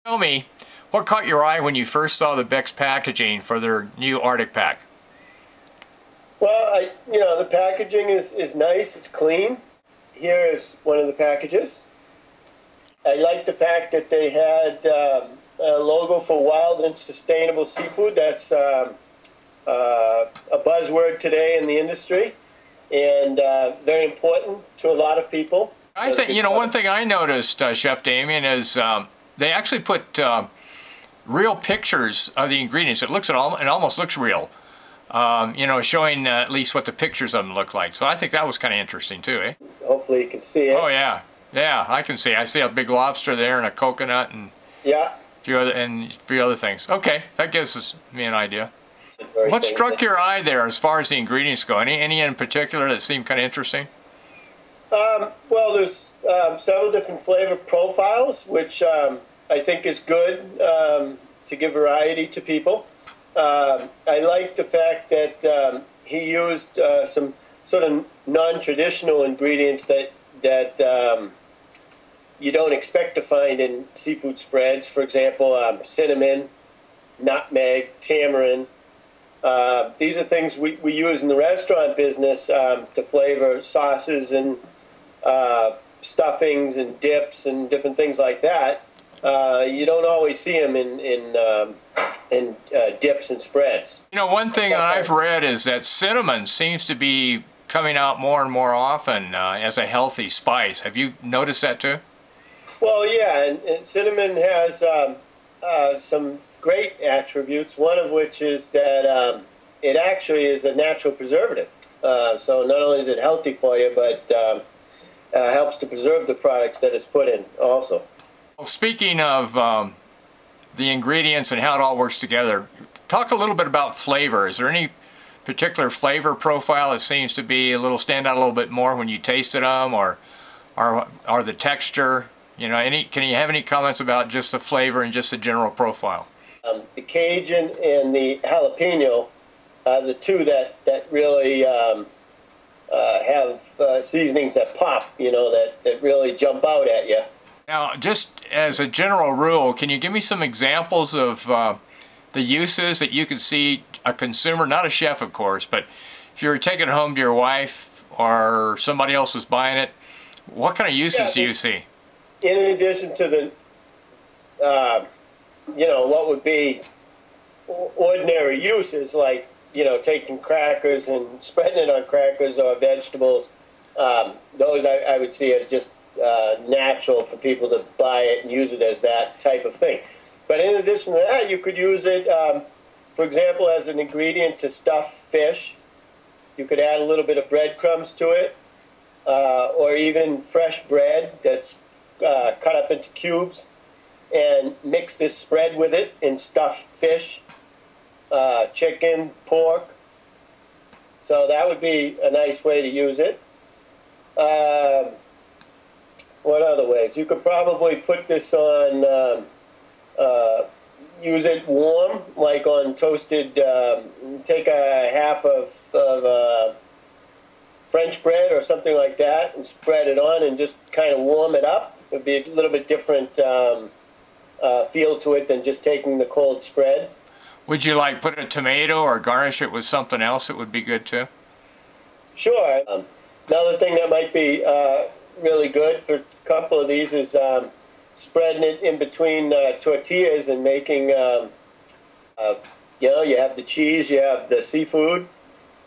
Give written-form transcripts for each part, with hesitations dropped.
Tell me, what caught your eye when you first saw the Beck's packaging for their new Arctic pack? Well, the packaging is nice. It's clean. Here is one of the packages. I like the fact that they had a logo for wild and sustainable seafood. That's a buzzword today in the industry, and very important to a lot of people. I think, one thing I noticed, Chef Damian, is they actually put real pictures of the ingredients. It almost looks real. Showing at least what the pictures of them look like. So I think that was kind of interesting too, eh? Hopefully you can see it. Oh yeah, yeah, I can see. I see a big lobster there and a coconut and a few other things. Okay, that gives me an idea. What struck your eye there as far as the ingredients go? Any in particular that seemed kind of interesting? Well, there's several different flavor profiles, which I think is good to give variety to people. I like the fact that he used some sort of non-traditional ingredients that you don't expect to find in seafood spreads. For example, cinnamon, nutmeg, tamarind. These are things we use in the restaurant business to flavor sauces and stuffings and dips and different things like that. You don't always see them in dips and spreads. One thing that I've read is that cinnamon seems to be coming out more and more often as a healthy spice. Have you noticed that too? Well, yeah, and cinnamon has some great attributes, one of which is that it actually is a natural preservative. So not only is it healthy for you, but helps to preserve the products that it's put in also. Well, speaking of the ingredients and how it all works together, talk a little bit about flavor. Is there any particular flavor profile that seems to be stand out a little bit more when you tasted them, or the texture? Can you have any comments about just the flavor and just the general profile? The Cajun and the jalapeno are the two that really have seasonings that pop, that really jump out at you. Now, just as a general rule, can you give me some examples of the uses that you could see a consumer, not a chef of course, but if you were taking it home to your wife or somebody else was buying it, what kind of uses do you see? In addition to the, what would be ordinary uses, like, taking crackers and spreading it on crackers or vegetables, those I would see as just natural for people to buy it and use it as that type of thing. But in addition to that, you could use it, for example, as an ingredient to stuff fish. You could add a little bit of breadcrumbs to it, or even fresh bread that's cut up into cubes, and mix this spread with it and stuff fish, chicken, pork. So that would be a nice way to use it. What other ways? You could probably put this on, use it warm, like on toasted, take a half of French bread or something like that and spread it on and just kind of warm it up. It would be a little bit different feel to it than just taking the cold spread. Would you put a tomato or garnish it with something else that would be good too? Sure. Another thing that might be really good for a couple of these is spreading it in between tortillas and making, you have the cheese, you have the seafood,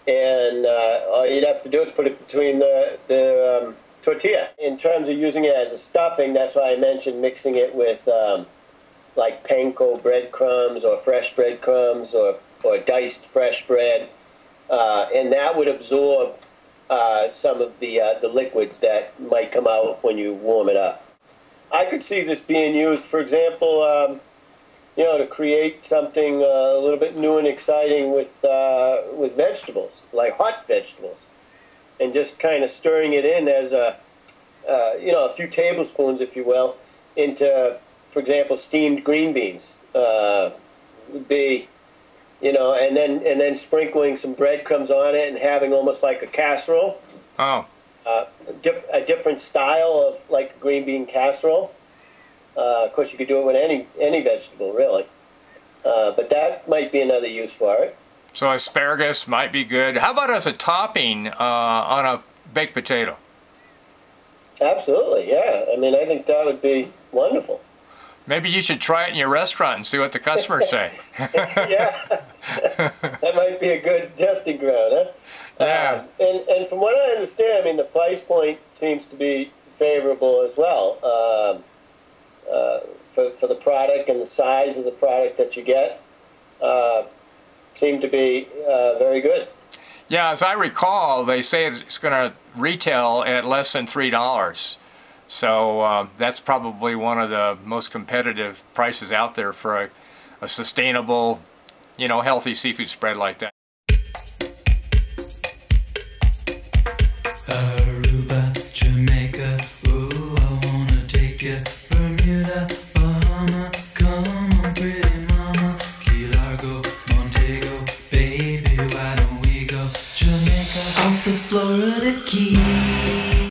and all you'd have to do is put it between the tortilla. In terms of using it as a stuffing, that's why I mentioned mixing it with like panko breadcrumbs or fresh breadcrumbs or diced fresh bread, and that would absorb some of the liquids that might come out when you warm it up. I could see this being used, for example, to create something a little bit new and exciting with vegetables, like hot vegetables, and just kind of stirring it in as a few tablespoons, if you will, into, for example, steamed green beans would be, and then sprinkling some breadcrumbs on it and having almost like a casserole. Oh. A different style of like green bean casserole. Of course, you could do it with any vegetable, really. But that might be another use for it. So asparagus might be good. How about as a topping on a baked potato? Absolutely, yeah. I mean, I think that would be wonderful. Maybe you should try it in your restaurant and see what the customers say. Yeah, that might be a good testing ground, huh? Yeah. And from what I understand, I mean, the price point seems to be favorable as well for the product, and the size of the product that you get seem to be very good. Yeah, as I recall, they say it's going to retail at less than $3. So that's probably one of the most competitive prices out there for a sustainable, you know, healthy seafood spread like that. Aruba, Jamaica, ooh, I wanna take you. Bermuda, Bahama, come on, pretty mama. Key Largo, Montego, baby, why don't we go? Jamaica, off the Florida Keys.